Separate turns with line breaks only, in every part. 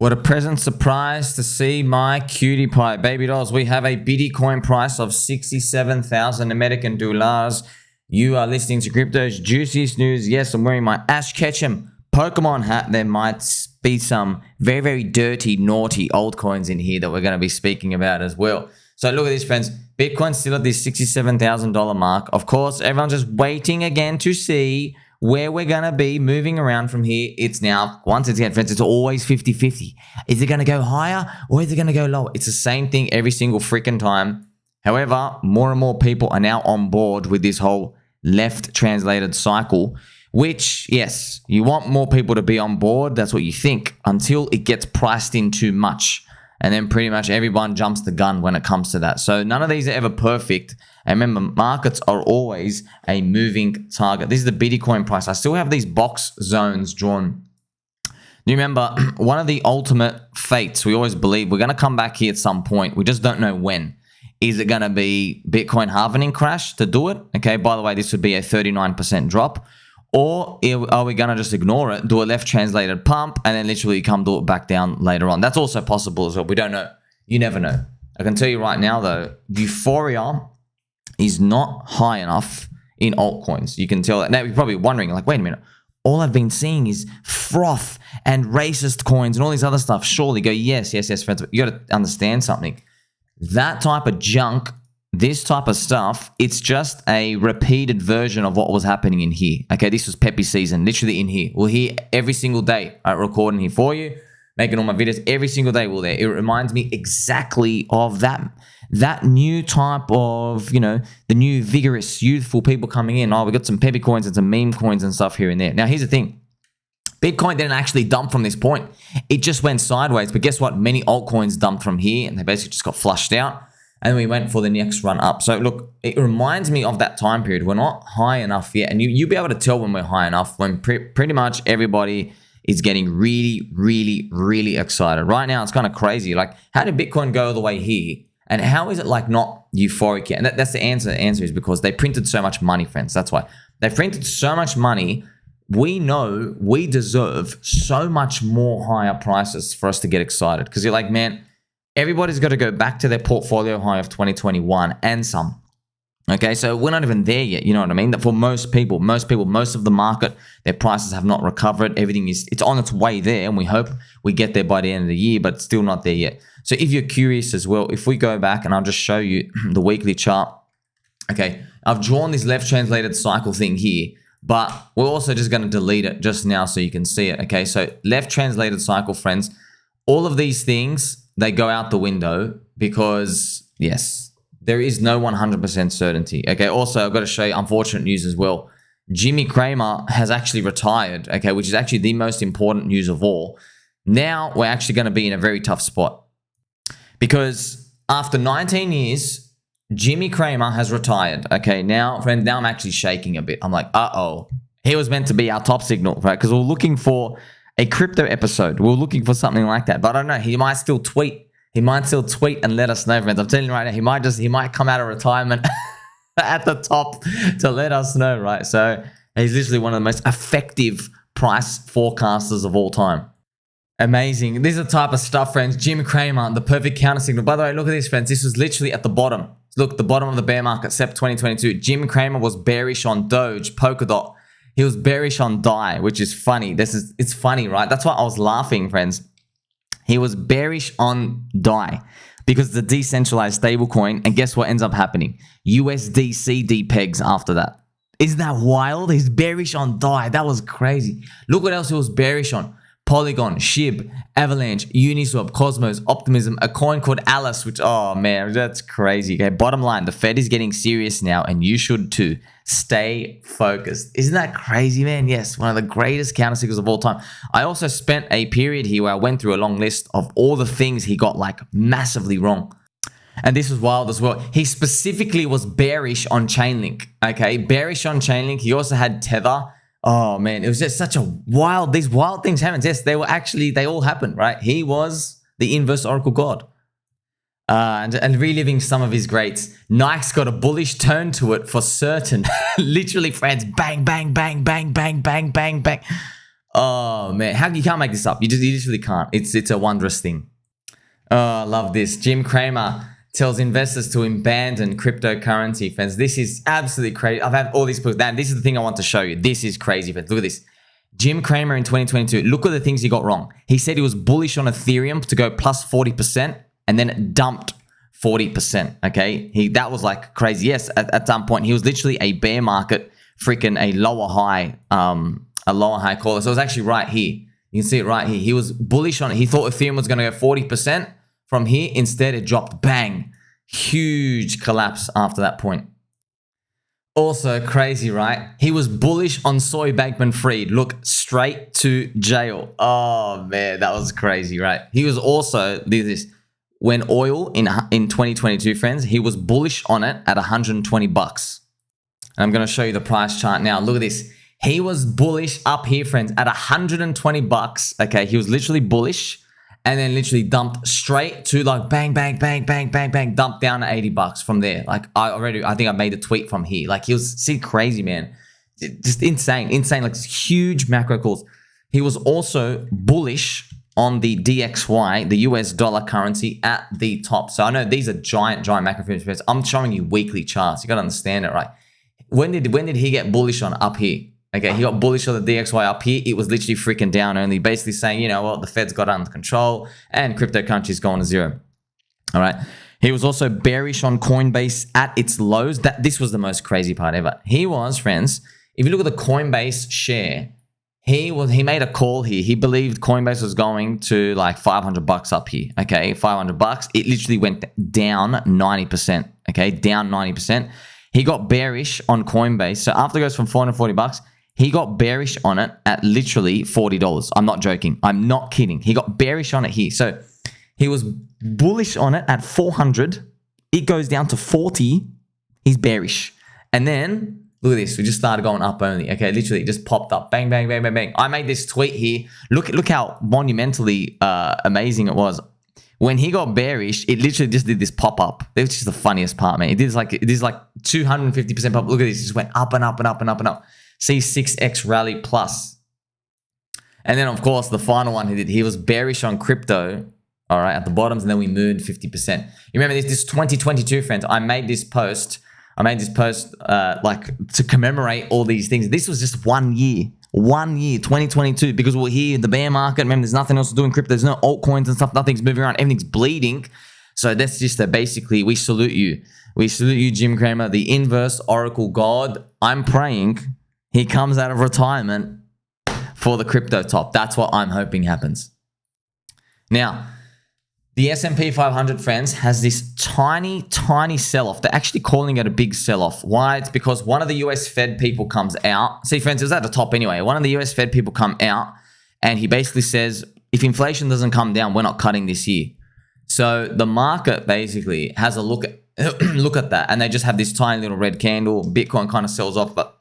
What a pleasant surprise to see my cutie pie. Baby dolls, we have a Bitcoin price of 67,000 American dollars. You are listening to Crypto's Juiciest News. Yes, I'm wearing my Ash Ketchum Pokemon hat. There might be some very, very dirty, naughty altcoins in here that we're going to be speaking about as well. So look at this, friends. Bitcoin's still at this $67,000 mark. Of course, everyone's just waiting again to see where we're going to be moving around from here. It's now, once again, friends, it's always 50-50. Is it going to go higher or is it going to go lower? It's the same thing every single freaking time. However, more and more people are now on board with this whole left translated cycle, which, yes, you want more people to be on board. That's what you think until it gets priced in too much. And then pretty much everyone jumps the gun when it comes to that. So none of these are ever perfect. And remember, markets are always a moving target. This is the Bitcoin price. I still have these box zones drawn. Do you remember one of the ultimate fates? We always believe we're going to come back here at some point. We just don't know when. Is it going to be Bitcoin halvening crash to do it? Okay, by the way, this would be a 39% drop. Or are we going to just ignore it, do a left translated pump, and then literally come do it back down later on? That's also possible as well. We don't know. You never know. I can tell you right now, though, euphoria is not high enough in altcoins. You can tell that. Now, you're probably wondering, like, wait a minute. All I've been seeing is froth and racist coins and all these other stuff. Surely go, yes, friends. But you got to understand something. That type of junk, this type of stuff, it's just a repeated version of what was happening in here. Okay, this was Peppy season, literally in here. We're here every single day. I'm recording here for you, making all my videos. Every single day we're there. It reminds me exactly of that new type of, you know, the new vigorous, youthful people coming in. Oh, we got some Peppy coins and some meme coins and stuff here and there. Now, here's the thing. Bitcoin didn't actually dump from this point. It just went sideways. But guess what? Many altcoins dumped from here and they basically just got flushed out. And we went for the next run up. So look, it reminds me of that time period. We're not high enough yet. And you'll be able to tell when we're high enough, when pretty much everybody is getting really, really, really excited. Right now, it's kind of crazy. Like, how did Bitcoin go all the way here? And how is it like not euphoric yet? And that's the answer. The answer is because they printed so much money, friends. That's why. They printed so much money. We know we deserve so much more higher prices for us to get excited. Because you're like, man, everybody's got to go back to their portfolio high of 2021 and some. Okay, so we're not even there yet. You know what I mean? That for most people, most of the market, their prices have not recovered. Everything it's on its way there, and we hope we get there by the end of the year, but still not there yet. So if you're curious as well, if we go back and I'll just show you the weekly chart. Okay, I've drawn this left translated cycle thing here, but we're also just going to delete it just now so you can see it. Okay, so left translated cycle, friends. All of these things, they go out the window because, yes, there is no 100% certainty. Okay, also, I've got to show you unfortunate news as well. Jimmy Cramer has actually retired, okay, which is actually the most important news of all. Now, we're actually going to be in a very tough spot because after 19 years, Jimmy Cramer has retired. Okay, now, friend, now I'm actually shaking a bit. I'm like, uh-oh. He was meant to be our top signal, right? Because we're looking for a crypto episode. We're looking for something like that. But I don't know. He might still tweet. He might still tweet and let us know, friends. I'm telling you right now, he might come out of retirement at the top to let us know, right? So he's literally one of the most effective price forecasters of all time. Amazing. This is the type of stuff, friends. Jim Cramer, the perfect counter signal. By the way, look at this, friends. This was literally at the bottom. Look, the bottom of the bear market, SEP 2022. Jim Cramer was bearish on Doge, Polkadot. He was bearish on DAI, which is funny. It's funny, right? That's why I was laughing, friends. He was bearish on DAI because the decentralized stablecoin. And guess what ends up happening? USDC depegs after that. Isn't that wild? He's bearish on DAI. That was crazy. Look what else he was bearish on. Polygon, SHIB, Avalanche, Uniswap, Cosmos, Optimism, a coin called Alice, which, oh man, that's crazy. Okay, bottom line, the Fed is getting serious now and you should too. Stay focused. Isn't that crazy, man? Yes, one of the greatest counter signals of all time. I also spent a period here where I went through a long list of all the things he got like massively wrong. And this was wild as well. He specifically was bearish on ChainLink. Okay, bearish on ChainLink. He also had Tether. Oh man, it was just such a wild, these wild things happened. Yes, they all happened, right? He was the inverse Oracle God. And reliving some of his greats. Nike's got a bullish turn to it for certain. Literally, friends, bang, bang, bang, bang, bang, bang, bang, bang. Oh man, you can't make this up. You just really can't. It's a wondrous thing. Oh, I love this. Jim Cramer tells investors to abandon cryptocurrency, friends. This is absolutely crazy. I've had all these books. This is the thing I want to show you. This is crazy, friends. Look at this. Jim Cramer in 2022. Look at the things he got wrong. He said he was bullish on Ethereum to go plus 40%, and then it dumped 40%. Okay, that was like crazy. Yes, at some point he was literally a bear market, freaking a lower high caller. So it was actually right here. You can see it right here. He was bullish on it. He thought Ethereum was going to go 40% from here. Instead, it dropped. Bang. Huge collapse after that point. Also crazy, right? He was bullish on Soy Bankman-Fried. Look, straight to jail. Oh, man, that was crazy, right? He was also, this when oil in 2022, friends, he was bullish on it at 120 bucks. I'm going to show you the price chart now. Look at this. He was bullish up here, friends, at 120 bucks. Okay, he was literally bullish and then literally dumped straight to like bang, bang, bang, bang, bang, bang, dumped down to 80 bucks from there. Like I think I made a tweet from here. Like he was, see, crazy, man. Just insane, like huge macro calls. He was also bullish on the DXY, the US dollar currency at the top. So I know these are giant macro figures. I'm showing you weekly charts. You got to understand it, right? When did he get bullish on up here? Okay, he got bullish on the DXY up here. It was literally freaking down only, basically saying, you know what, the Fed's got it under control and cryptocurrency's going to zero. All right. He was also bearish on CoinBase at its lows. This was the most crazy part ever. He was, friends, if you look at the CoinBase share, he made a call here. He believed Coinbase was going to like 500 bucks up here. Okay, 500 bucks. It literally went down 90%. Okay, down 90%. He got bearish on Coinbase. So after it goes from 440 bucks, he got bearish on it at literally $40. I'm not joking. I'm not kidding. He got bearish on it here. So he was bullish on it at 400. It goes down to 40. He's bearish. And then, look at this. We just started going up only. Okay, literally it just popped up. Bang, bang, bang, bang, bang. I made this tweet here. Look how monumentally amazing it was. When he got bearish, it literally just did this pop up. It was just the funniest part, man. It is like 250% pop. Look at this. It just went up and up and up and up and up. See 6x rally plus. And then, of course, the final one he did, he was bearish on crypto, all right, at the bottoms, and then we moved 50%. You remember this 2022, friends. I made this post like to commemorate all these things. This was just 1 year, 2022, because we're here in the bear market. Remember, there's nothing else to do in crypto. There's no altcoins and stuff. Nothing's moving around. Everything's bleeding. So that's just basically, we salute you. We salute you, Jim Cramer, the inverse oracle god. I'm praying he comes out of retirement for the crypto top. That's what I'm hoping happens. Now, the S&P 500, friends, has this tiny sell-off. They're actually calling it a big sell-off. Why? It's because one of the US Fed people comes out. See, friends, it was at the top anyway. One of the US Fed people come out, and he basically says, if inflation doesn't come down, we're not cutting this year. So the market basically has a look at that, and they just have this tiny little red candle. Bitcoin kind of sells off, but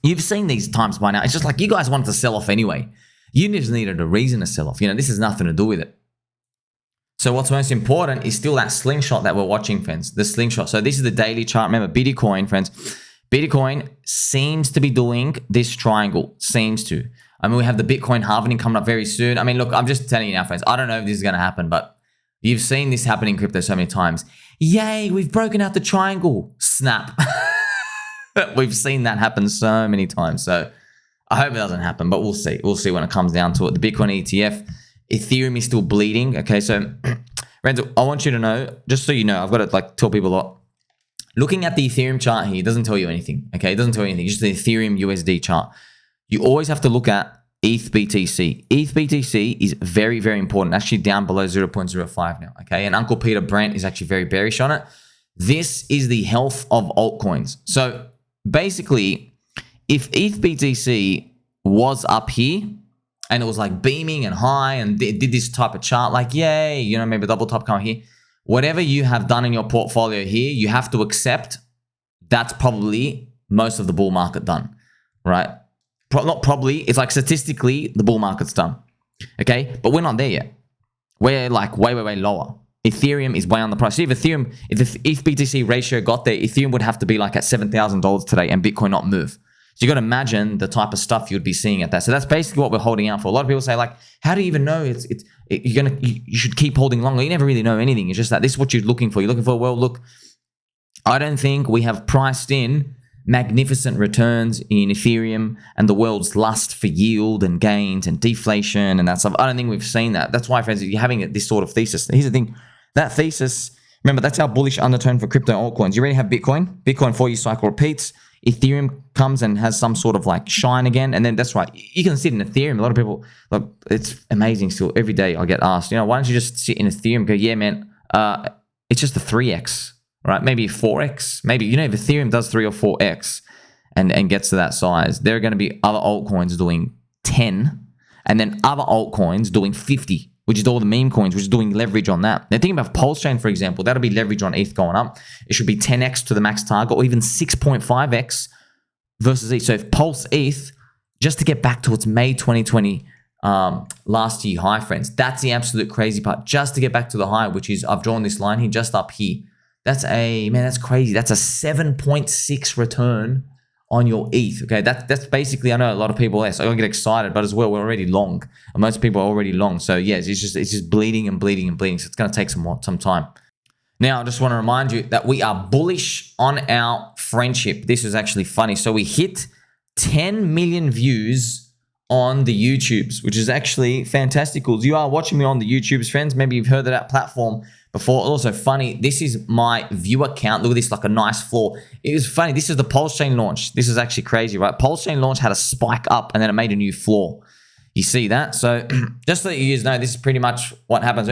you've seen these times by now. It's just like you guys wanted to sell off anyway. You just needed a reason to sell off. You know, this has nothing to do with it. So what's most important is still that slingshot that we're watching, friends. The slingshot. So this is the daily chart. Remember, Bitcoin, friends. Bitcoin seems to be doing this triangle. Seems to. I mean, we have the Bitcoin halving coming up very soon. I mean, look, I'm just telling you now, friends. I don't know if this is going to happen, but you've seen this happen in crypto so many times. Yay, we've broken out the triangle. Snap. We've seen that happen so many times. So I hope it doesn't happen, but we'll see. We'll see when it comes down to it. The Bitcoin ETF, Ethereum is still bleeding. Okay, so friends, I want you to know, just so you know, I've got to tell people a lot. Looking at the Ethereum chart here doesn't tell you anything. Okay, it doesn't tell you anything. Just the Ethereum USD chart. You always have to look at ETH BTC. ETH BTC is very, very important. Actually down below 0.05 now. Okay, and Uncle Peter Brent is actually very bearish on it. This is the health of altcoins. So basically, if ETH BTC was up here and it was like beaming and high and did this type of chart, like yay, you know, maybe double top come here, whatever you have done in your portfolio here, you have to accept that's probably most of the bull market done, right? Not probably, it's like statistically the bull market's done, okay? But we're not there yet. We're like way lower. Ethereum is way on the price. See, if the ETH BTC ratio got there, Ethereum would have to be like at $7,000 today and Bitcoin not move. So you got to imagine the type of stuff you'd be seeing at that. So that's basically what we're holding out for. A lot of people say, like, how do you even know you should keep holding longer? You never really know anything. It's just that this is what you're looking for. You're looking for, well, look, I don't think we have priced in magnificent returns in Ethereum and the world's lust for yield and gains and deflation and that stuff. I don't think we've seen that. That's why, friends, you're having this sort of thesis. Here's the thing. That thesis, remember, that's our bullish undertone for crypto altcoins. You already have Bitcoin. Bitcoin 4-year cycle repeats. Ethereum comes and has some sort of like shine again. And then that's right. You can sit in Ethereum. A lot of people, look, it's amazing still. Every day I get asked, why don't you just sit in Ethereum and go, yeah, man, it's just a 3x, right? Maybe 4x. Maybe, if Ethereum does 3 or 4x and gets to that size, there are going to be other altcoins doing 10 and then other altcoins doing 50. Which is all the meme coins, which is doing leverage on that. Now, thinking about PulseChain, for example, that'll be leverage on ETH going up. It should be 10x to the max target or even 6.5x versus ETH. So if Pulse ETH, just to get back to its May 2020 last year high, friends, that's the absolute crazy part. Just to get back to the high, which is, I've drawn this line here, just up here. That's crazy. That's a 7.6 return on your ETH. Okay, that's basically, I know a lot of people so I don't get excited, but as well, we're already long. Most people are already long. So yes, it's just bleeding and bleeding and bleeding. So it's going to take some time. Now, I just want to remind you that we are bullish on our friendship. This is actually funny. So we hit 10 million views on the YouTubes, which is actually fantastical. You are watching me on the YouTubes, friends. Maybe you've heard of that platform before. Also funny, this is my viewer count. Look at this, like a nice floor. It was funny. This is the PulseChain launch. This is actually crazy, right? PulseChain launch had a spike up and then it made a new floor. You see that? So just so that you guys know, this is pretty much what happens.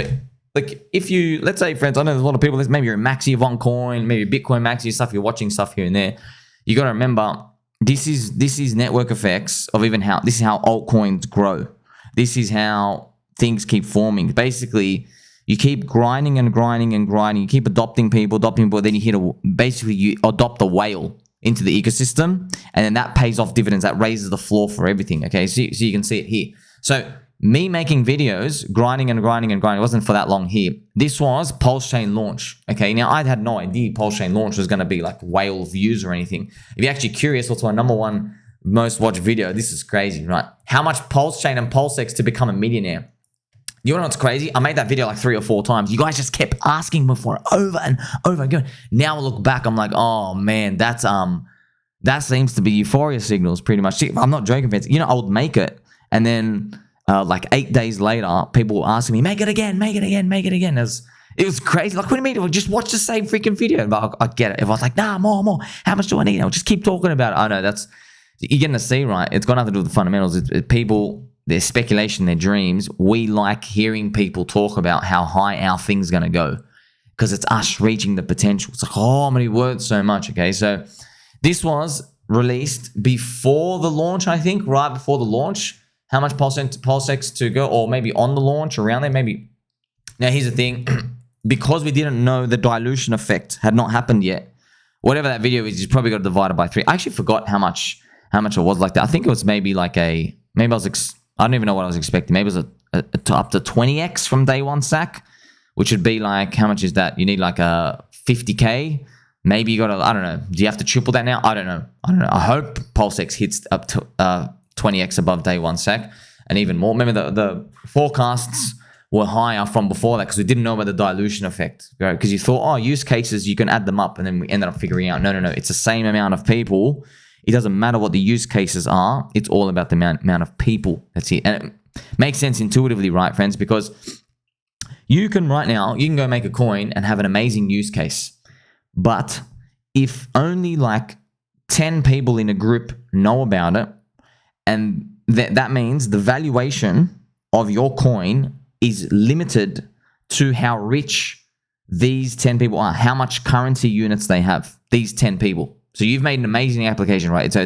Like if you, let's say, friends, I know there's a lot of people, maybe you're a maxi of one coin, maybe Bitcoin maxi stuff, you're watching stuff here and there. You got to remember, this is network effects of this is how altcoins grow. This is how things keep forming. Basically, you keep grinding and grinding and grinding. You keep adopting people, then you adopt a whale into the ecosystem, and then that pays off dividends. That raises the floor for everything. Okay, so you can see it here. So me making videos, grinding and grinding and grinding, it wasn't for that long here. This was PulseChain launch. Okay, now I had no idea PulseChain launch was going to be like whale views or anything. If you're actually curious, what's my #1 most watched video? This is crazy, right? How much PulseChain and PulseX to become a millionaire? You know what's crazy? I made that video like 3 or 4 times. You guys just kept asking me for it over and over again. Now I look back, I'm like, oh man, that seems to be euphoria signals pretty much. See, I'm not joking, friends. I would make it, and then like 8 days later, people were asking me, make it again, make it again, make it again. It was crazy. Like, what do you mean? Just watch the same freaking video. But I get it. If I was like, nah, more. How much do I need? I'll just keep talking about it. I know you're getting to see, right? It's got nothing to do with the fundamentals. It's people, their speculation, their dreams. We like hearing people talk about how high our thing's going to go because it's us reaching the potential. It's like, oh, I'm going to be worth so much. Okay, so this was released before the launch, I think, right before the launch. How much PulseX to go, or maybe on the launch, around there, maybe. Now, here's the thing. Because we didn't know the dilution effect had not happened yet, whatever that video is, you probably got to divide it by 3. I actually forgot how much it was like that. I think it was maybe like I don't even know what I was expecting. Maybe it was up to 20x from day one sack, which would be like, how much is that? You need like a 50K. Maybe you got to, I don't know. Do you have to triple that now? I don't know. I hope PulseX hits up to 20x above day one sack and even more. Remember the forecasts were higher from before that because we didn't know about the dilution effect, right? Because you thought, use cases, you can add them up, and then we ended up figuring out, no, it's the same amount of people. It doesn't matter what the use cases are. It's all about the amount of people. That's it. And it makes sense intuitively, right, friends? Because you can go make a coin and have an amazing use case. But if only like 10 people in a group know about it, and that means the valuation of your coin is limited to how rich these 10 people are, how much currency units they have, these 10 people. So you've made an amazing application, right? So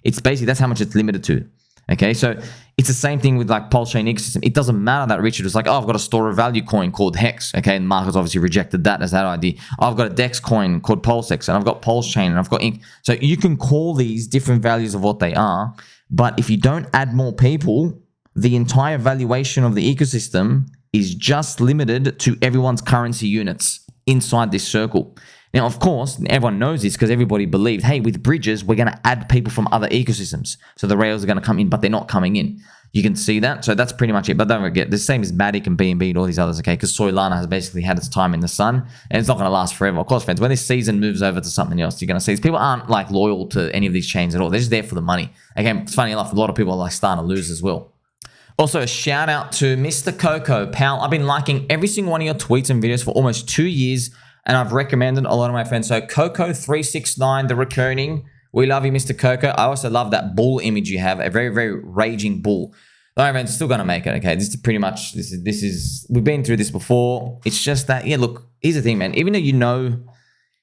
it's basically, that's how much it's limited to. Okay, so it's the same thing with like PulseChain ecosystem. It doesn't matter that Richard was like, I've got a store of value coin called Hex. Okay, and the market's obviously rejected that as that idea. I've got a DEX coin called PulseX, and I've got PulseChain, and I've got Ink. So you can call these different values of what they are, but if you don't add more people, the entire valuation of the ecosystem is just limited to everyone's currency units inside this circle. Now, of course, everyone knows this because everybody believed, hey, with bridges, we're going to add people from other ecosystems. So the rails are going to come in, but they're not coming in. You can see that. So that's pretty much it. But don't forget, the same as Matic and BNB and all these others, okay? Because Solana has basically had its time in the sun, and it's not going to last forever. Of course, friends, when this season moves over to something else, you're going to see these people aren't like loyal to any of these chains at all. They're just there for the money. Again, it's funny enough, a lot of people are like starting to lose as well. Also, a shout out to Mr. Koco. Pal, I've been liking every single one of your tweets and videos for almost 2 years, and I've recommended a lot of my friends. So Koco369, the recurring. We love you, Mr. Koco. I also love that bull image you have, a very, very raging bull. All right, man, still going to make it, okay? This is pretty much, this is, we've been through this before. It's just that, yeah, look, here's the thing, man. Even though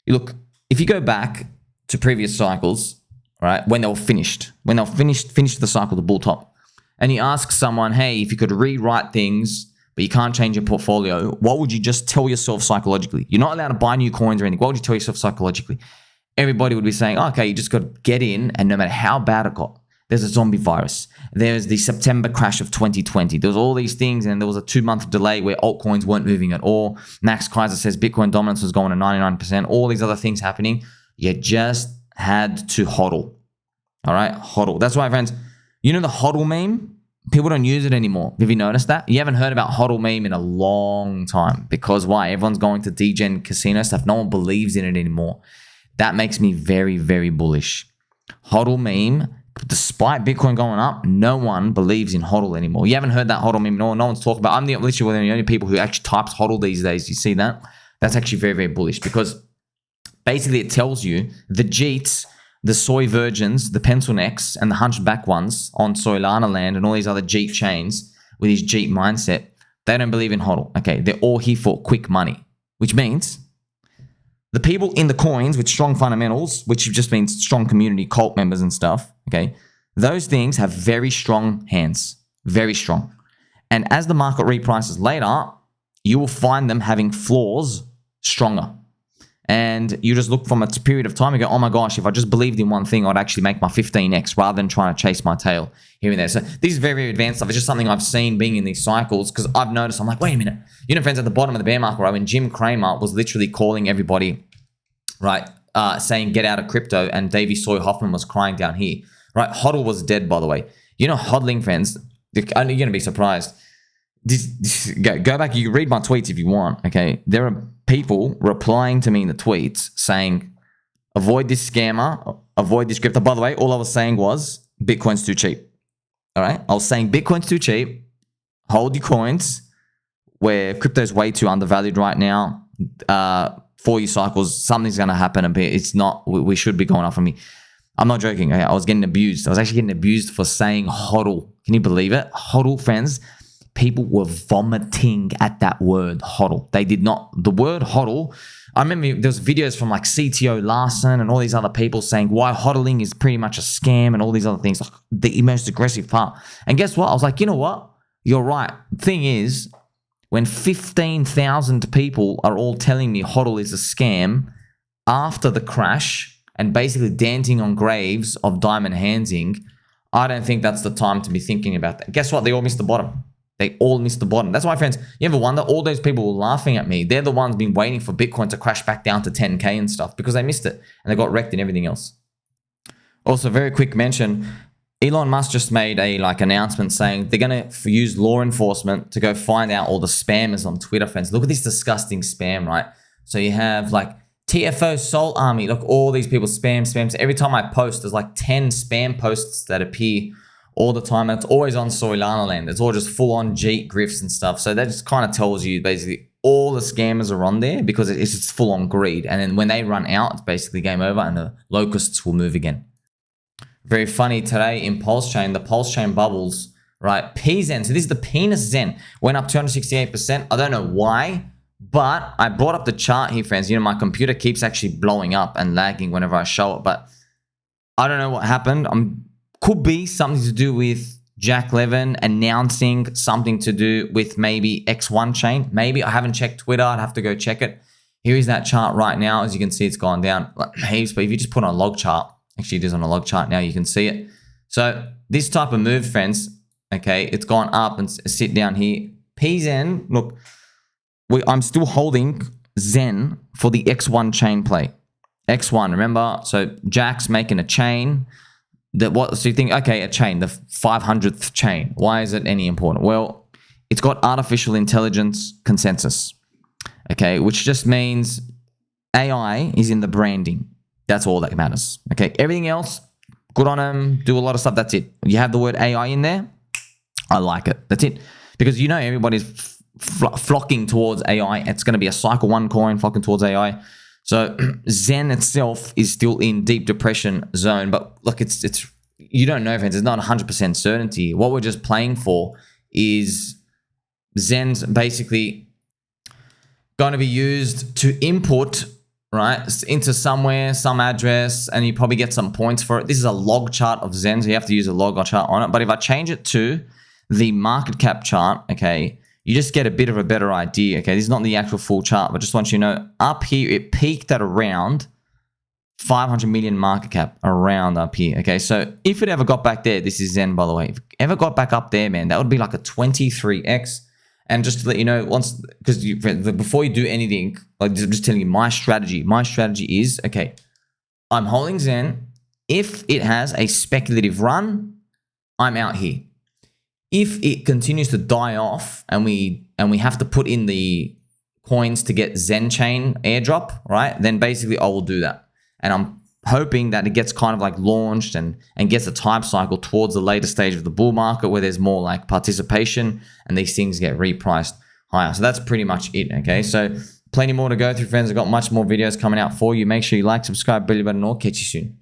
look, if you go back to previous cycles, right, when they were finished, finished the cycle, the bull top, and you ask someone, hey, if you could rewrite things, but you can't change your portfolio, what would you just tell yourself psychologically? You're not allowed to buy new coins or anything. What would you tell yourself psychologically? Everybody would be saying, oh, okay, you just got to get in, and no matter how bad it got, there's a zombie virus. There's the September crash of 2020. There was all these things, and there was a 2-month delay where altcoins weren't moving at all. Max Kaiser says Bitcoin dominance was going to 99%. All these other things happening. You just had to HODL. All right, HODL. That's why, friends, you know the HODL meme? People don't use it anymore. Have you noticed that? You haven't heard about HODL meme in a long time. Because why? Everyone's going to degen casino stuff. No one believes in it anymore. That makes me very, very bullish. HODL meme, despite Bitcoin going up, no one believes in HODL anymore. You haven't heard that HODL meme. No one's talking about. I'm literally one of the only people who actually types HODL these days. You see that? That's actually very, very bullish because basically it tells you the JEETs, the soy virgins, the pencil necks, and the hunchback ones on Solana land and all these other JEET chains with his JEET mindset, they don't believe in HODL. Okay, they're all here for quick money, which means the people in the coins with strong fundamentals, which just means strong community, cult members and stuff, okay, those things have very strong hands, very strong. And as the market reprices later, you will find them having floors stronger. And you just look from a period of time and go, oh my gosh, if I just believed in one thing, I'd actually make my 15x rather than trying to chase my tail here and there. So this is very, very advanced stuff. It's just something I've seen being in these cycles because I've noticed, I'm like, wait a minute. You know, friends, at the bottom of the bear market, right, when Jim Cramer was literally calling everybody, right, saying get out of crypto, and Davey Soy Hoffman was crying down here, right? HODL was dead, by the way. You know, hodling, friends, you're going to be surprised. Go back, you read my tweets if you want, okay? There are people replying to me in the tweets saying, avoid this scammer, avoid this crypto. By the way, all I was saying was Bitcoin's too cheap, all right? I was saying Bitcoin's too cheap, hold your coins, where crypto's way too undervalued right now. 4-year cycles, something's going to happen, and it's not, we should be going up from me. I'm not joking, okay? I was getting abused. I was actually getting abused for saying HODL. Can you believe it? HODL, friends. People were vomiting at that word, HODL. They did not. The word HODL, I remember there's videos from like CTO Larson and all these other people saying why HODLing is pretty much a scam and all these other things, like the most aggressive part. And guess what? I was like, you know what? You're right. Thing is, when 15,000 people are all telling me HODL is a scam after the crash and basically dancing on graves of Diamond Handsing, I don't think that's the time to be thinking about that. Guess what? They all missed the bottom. They all missed the bottom. That's why, friends, you ever wonder, all those people were laughing at me. They're the ones been waiting for Bitcoin to crash back down to 10K and stuff because they missed it and they got wrecked and everything else. Also, very quick mention, Elon Musk just made a announcement saying they're going to use law enforcement to go find out all the spammers on Twitter, friends. Look at this disgusting spam, right? So you have like TFO Soul Army. Look, all these people spam. So every time I post, there's like 10 spam posts that appear all the time. And it's always on Solana land. It's all just full on JEET grifts and stuff. So that just kind of tells you basically all the scammers are on there because it's just full on greed. And then when they run out, it's basically game over and the locusts will move again. Very funny today in PulseChain, the PulseChain bubbles, right? pXEN, so this is the penis Zen, went up 268%. I don't know why, but I brought up the chart here, friends. You know, my computer keeps actually blowing up and lagging whenever I show it, but I don't know what happened. Could be something to do with Jack Levin announcing something to do with maybe X1 chain. Maybe. I haven't checked Twitter. I'd have to go check it. Here is that chart right now. As you can see, it's gone down like heaps, but if you just put on a log chart, actually it is on a log chart now, you can see it. So this type of move, friends, okay, it's gone up and sit down here. pXEN, look, I'm still holding Zen for the X1 chain play. X1, remember? So Jack's making a chain. So you think, okay, a chain, the 500th chain. Why is it any important? Well, it's got artificial intelligence consensus. Okay, which just means AI is in the branding. That's all that matters. Okay, everything else, good on them, do a lot of stuff. That's it. You have the word AI in there. I like it. That's it. Because you know everybody's flocking towards AI. It's going to be a cycle one coin flocking towards AI. So Zen itself is still in deep depression zone. But look, it's you don't know, friends. It's not 100% certainty. What we're just playing for is Zen's basically going to be used to input, right, into somewhere, some address, and you probably get some points for it. This is a log chart of Zen, so you have to use a log chart on it. But if I change it to the market cap chart, okay, you just get a bit of a better idea. Okay, this is not the actual full chart, but just want you to know, up here, it peaked at around 500 million market cap, around up here. Okay, so if it ever got back there, this is Zen, by the way. If it ever got back up there, man, that would be like a 23x. And just to let you know, before you do anything, like I'm just telling you my strategy. My strategy is, okay, I'm holding Zen. If it has a speculative run, I'm out here. If it continues to die off and we have to put in the coins to get Zen chain airdrop, right? Then basically I will do that. And I'm hoping that it gets kind of like launched and gets a type cycle towards the later stage of the bull market where there's more like participation and these things get repriced higher. So that's pretty much it, okay? So plenty more to go through, friends. I've got much more videos coming out for you. Make sure you like, subscribe, bell button, or catch you soon.